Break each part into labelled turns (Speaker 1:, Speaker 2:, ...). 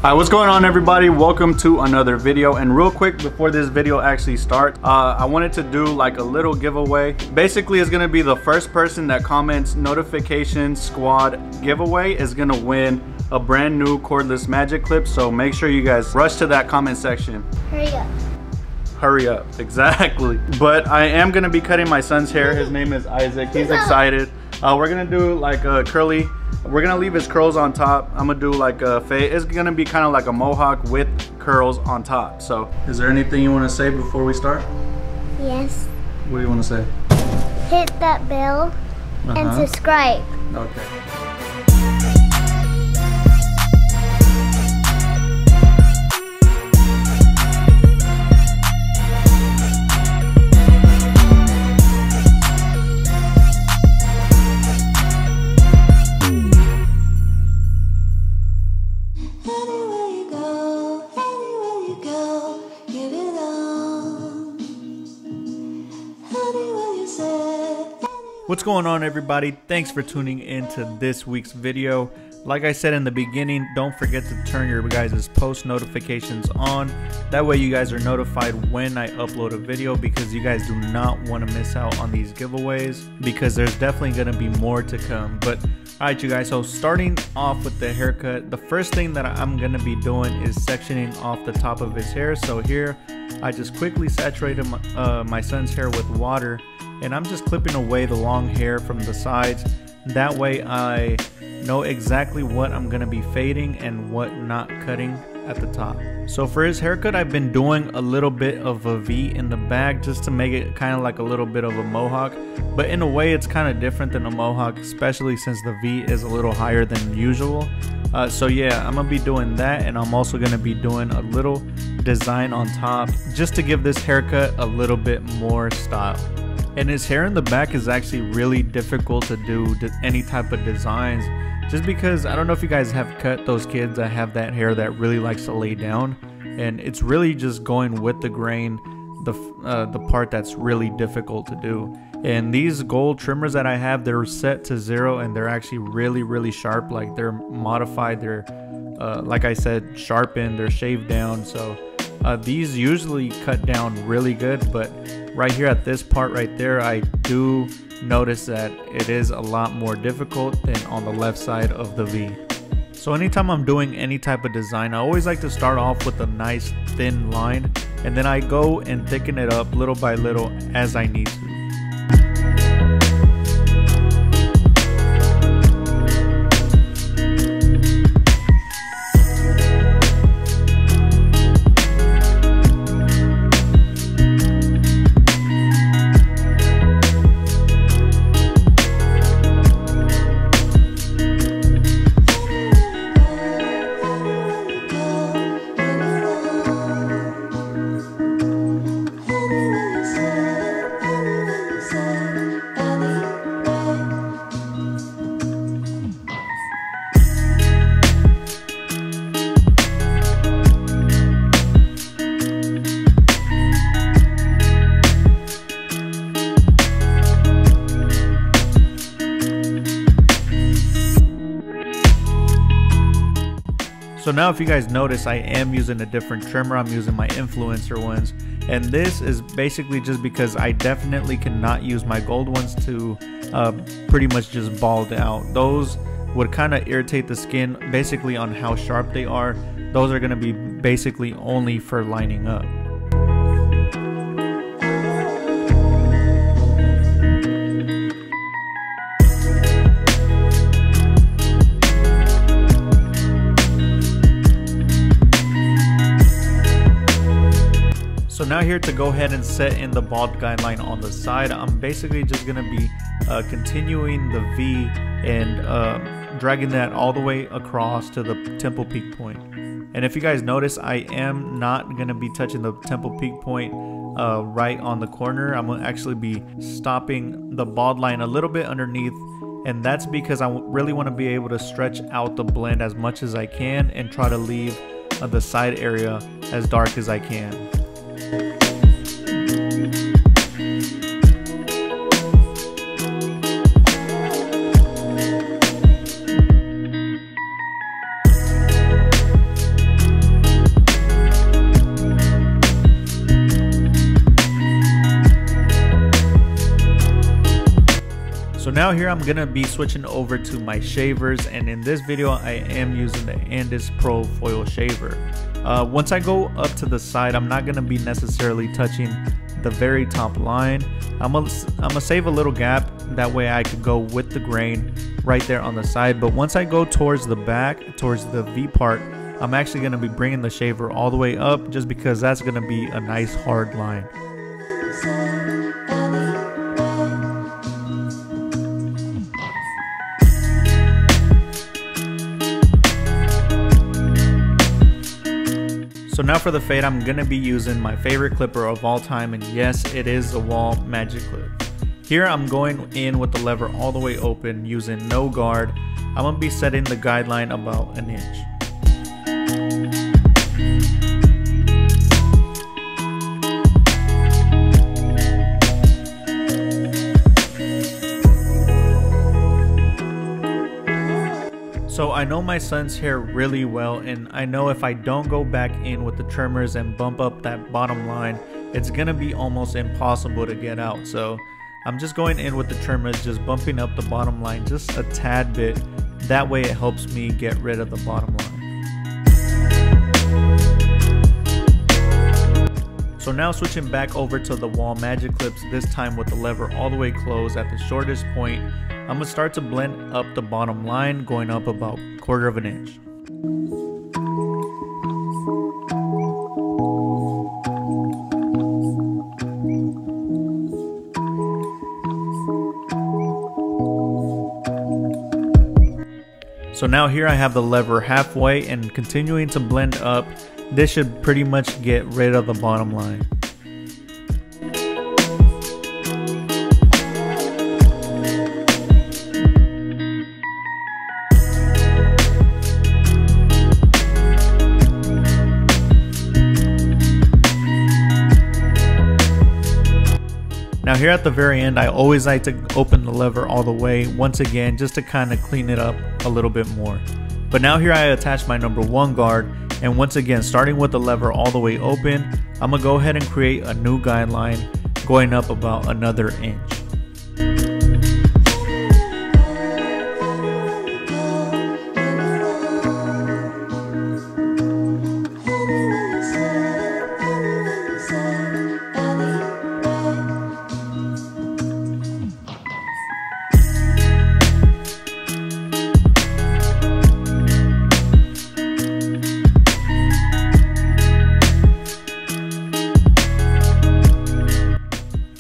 Speaker 1: Alright, what's going on everybody? Welcome to another video. And real quick before this video actually starts, I wanted to do like a little giveaway. Basically it's gonna be the first person that comments notification squad giveaway is gonna win a brand new cordless magic clip. So make sure you guys rush to that comment section.
Speaker 2: Hurry up.
Speaker 1: Hurry up, exactly. But I am gonna be cutting my son's hair. His name is Isaac. He's excited. We're gonna do like a curly. We're gonna leave his curls on top. I'm gonna do like a fade. It's gonna be kind of like a mohawk with curls on top. So, is there anything you want to say before we start?
Speaker 2: Yes.
Speaker 1: What do you want to say?
Speaker 2: Hit that bell and subscribe.
Speaker 1: Okay. What's going on everybody? Thanks for tuning into this week's video. Like I said in the beginning, don't forget to turn your guys' post notifications on. That way you guys are notified when I upload a video, because you guys do not want to miss out on these giveaways, because there's definitely going to be more to come. But alright you guys, so starting off with the haircut, the first thing that I'm going to be doing is sectioning off the top of his hair. So here I just quickly saturated my son's hair with water, and I'm just clipping away the long hair from the sides. That way I know exactly what I'm gonna be fading and what not cutting at the top. So for his haircut, I've been doing a little bit of a V in the back just to make it kind of like a little bit of a mohawk. But in a way it's kind of different than a mohawk, especially since the V is a little higher than usual. So yeah, I'm gonna be doing that, and I'm also gonna be doing a little design on top just to give this haircut a little bit more style. And his hair in the back is actually really difficult to do any type of designs, just because I don't know if you guys have cut those kids that have that hair that really likes to lay down, and it's really just going with the grain, the part that's really difficult to do. And these gold trimmers that I have, they're set to 0, and they're actually really sharp. Like they're modified, they're like I said, sharpened, they're shaved down. So these usually cut down really good, but right here at this part right there, I do notice that it is a lot more difficult than on the left side of the V. So anytime I'm doing any type of design, I always like to start off with a nice thin line, and then I go and thicken it up little by little as I need to. So now if you guys notice, I am using a different trimmer. I'm using my influencer ones, and this is basically just because I definitely cannot use my gold ones to pretty much just bald out. Those would kind of irritate the skin basically on how sharp they are. Those are going to be basically only for lining up. So now here to go ahead and set in the bald guideline on the side, I'm basically just going to be continuing the V and dragging that all the way across to the temple peak point. And if you guys notice, I am not going to be touching the temple peak point right on the corner. I'm going to actually be stopping the bald line a little bit underneath, and that's because I really want to be able to stretch out the blend as much as I can and try to leave the side area as dark as I can. now here I'm gonna be switching over to my shavers, and in this video I am using the Cleanest Pro foil shaver. Once I go up to the side, I'm not gonna be necessarily touching the very top line. I'm gonna save a little gap, that way I could go with the grain right there on the side. But once I go towards the back, towards the V part, I'm actually gonna be bringing the shaver all the way up, just because that's gonna be a nice hard line. So now for the fade, I'm gonna be using my favorite clipper of all time, and yes, it is the Wall Magic Clip. Here I'm going in with the lever all the way open using no guard. I'm gonna be setting the guideline about an inch. So I know my son's hair really well, and I know if I don't go back in with the trimmers and bump up that bottom line, it's gonna be almost impossible to get out. So I'm just going in with the trimmers, just bumping up the bottom line just a tad bit. That way it helps me get rid of the bottom line. So now switching back over to the Wall Magic Clips, this time with the lever all the way closed at the shortest point, I'm going to start to blend up the bottom line, going up about 1/4 of an inch. So now here I have the lever halfway and continuing to blend up. This should pretty much get rid of the bottom line. Now here at the very end, I always like to open the lever all the way once again, just to kind of clean it up a little bit more. But now here I attach my number 1 guard, and once again, starting with the lever all the way open, I'm gonna go ahead and create a new guideline going up about another inch.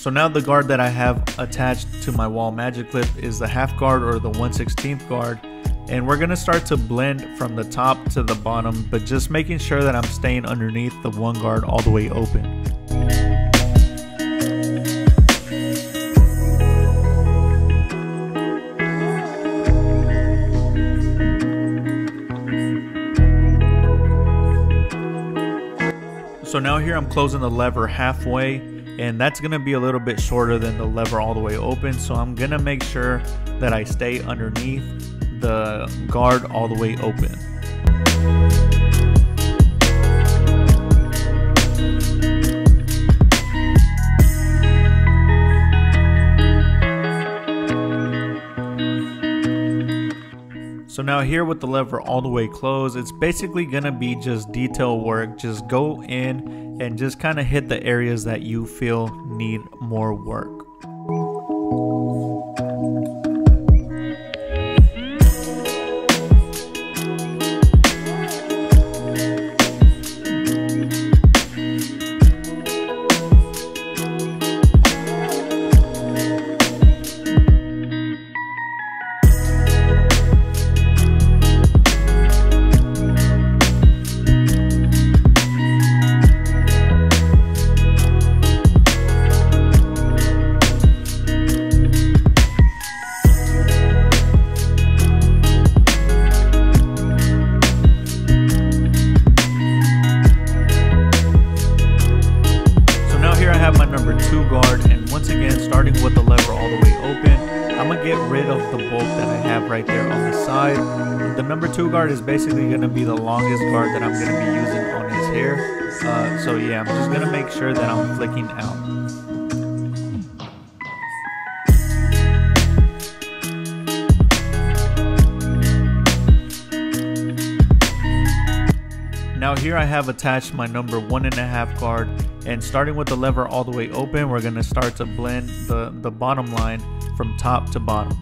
Speaker 1: So now the guard that I have attached to my Wall Magic Clip is the half guard, or the 1/16 guard, and we're gonna start to blend from the top to the bottom, but just making sure that I'm staying underneath the 1 guard all the way open. So now here I'm closing the lever halfway, and that's gonna be a little bit shorter than the lever all the way open, so I'm gonna make sure that I stay underneath the guard all the way open. So now here with the lever all the way closed, it's basically gonna be just detail work. Just go in and just kind of hit the areas that you feel need more work. Right there on the side. The number 2 guard is basically going to be the longest guard that I'm going to be using on his hair. So yeah, I'm just going to make sure that I'm flicking out. Now here I have attached my number 1.5 card, and starting with the lever all the way open, we're going to start to blend the bottom line from top to bottom.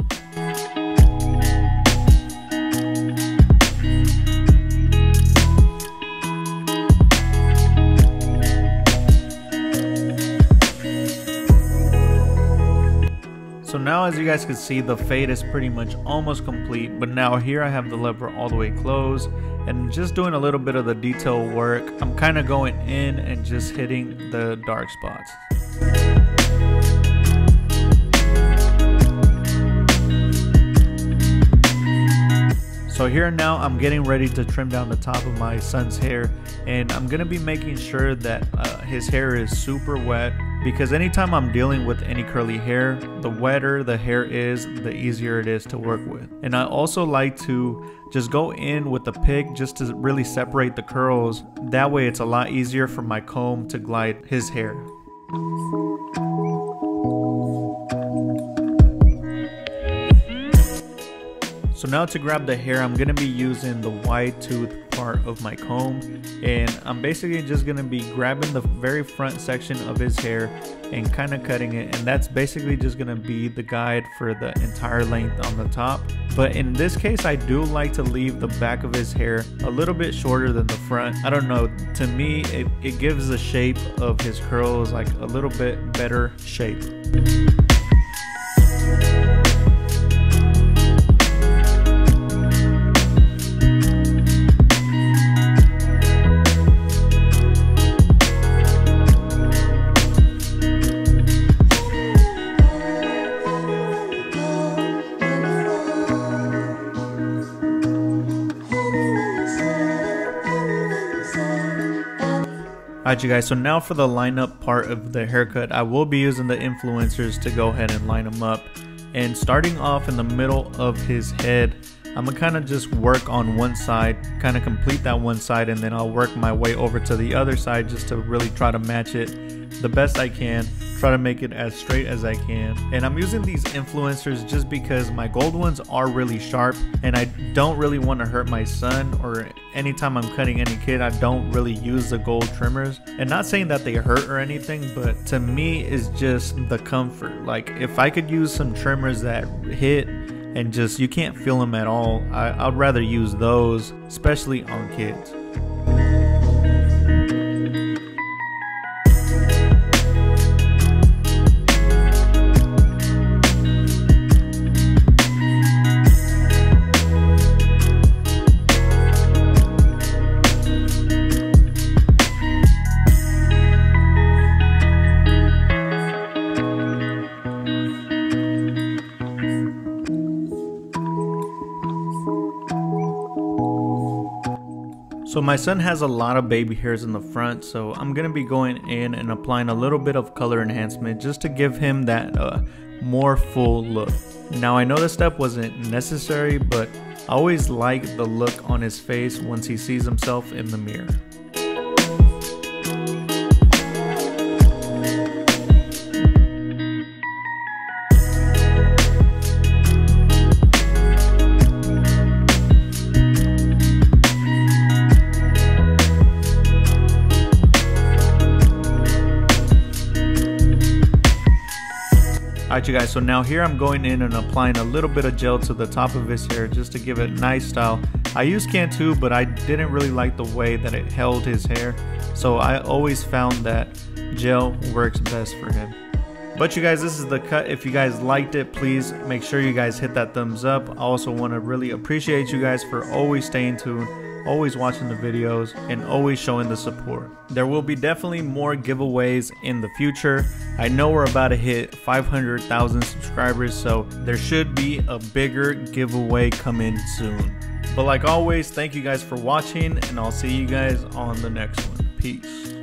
Speaker 1: So now, as you guys can see, the fade is pretty much almost complete, but now here I have the lever all the way closed and just doing a little bit of the detail work. I'm kind of going in and just hitting the dark spots. So here now I'm getting ready to trim down the top of my son's hair, and I'm gonna be making sure that his hair is super wet, because anytime I'm dealing with any curly hair, the wetter the hair is, the easier it is to work with. And I also like to just go in with the pick just to really separate the curls. That way it's a lot easier for my comb to glide his hair. So now to grab the hair, I'm gonna be using the wide tooth part of my comb, and I'm basically just gonna be grabbing the very front section of his hair and kind of cutting it, and that's basically just gonna be the guide for the entire length on the top. But in this case, I do like to leave the back of his hair a little bit shorter than the front. I don't know, to me it gives the shape of his curls like a little bit better shape. Alright you guys, so now for the lineup part of the haircut, I will be using the influencers to go ahead and line them up. And starting off in the middle of his head, I'm gonna kind of just work on one side, kind of complete that one side, and then I'll work my way over to the other side just to really try to match it the best I can, try to make it as straight as I can. And I'm using these influencers just because my gold ones are really sharp, and I don't really want to hurt my son, or anytime I'm cutting any kid, I don't really use the gold trimmers. And not saying that they hurt or anything, but to me it's just the comfort. Like if I could use some trimmers that hit and just you can't feel them at all, I'd rather use those, especially on kids. So my son has a lot of baby hairs in the front, so I'm going to be going in and applying a little bit of color enhancement just to give him that more full look. Now I know this step wasn't necessary, but I always like the look on his face once he sees himself in the mirror. Alright you guys, so now here I'm going in and applying a little bit of gel to the top of his hair just to give it nice style. I used Cantu, but I didn't really like the way that it held his hair, so I always found that gel works best for him. But you guys, this is the cut. If you guys liked it, please make sure you guys hit that thumbs up. I also want to really appreciate you guys for always staying tuned, always watching the videos, and always showing the support. There will be definitely more giveaways in the future. I know we're about to hit 500,000 subscribers, so there should be a bigger giveaway coming soon. But like always, thank you guys for watching, and I'll see you guys on the next one. Peace.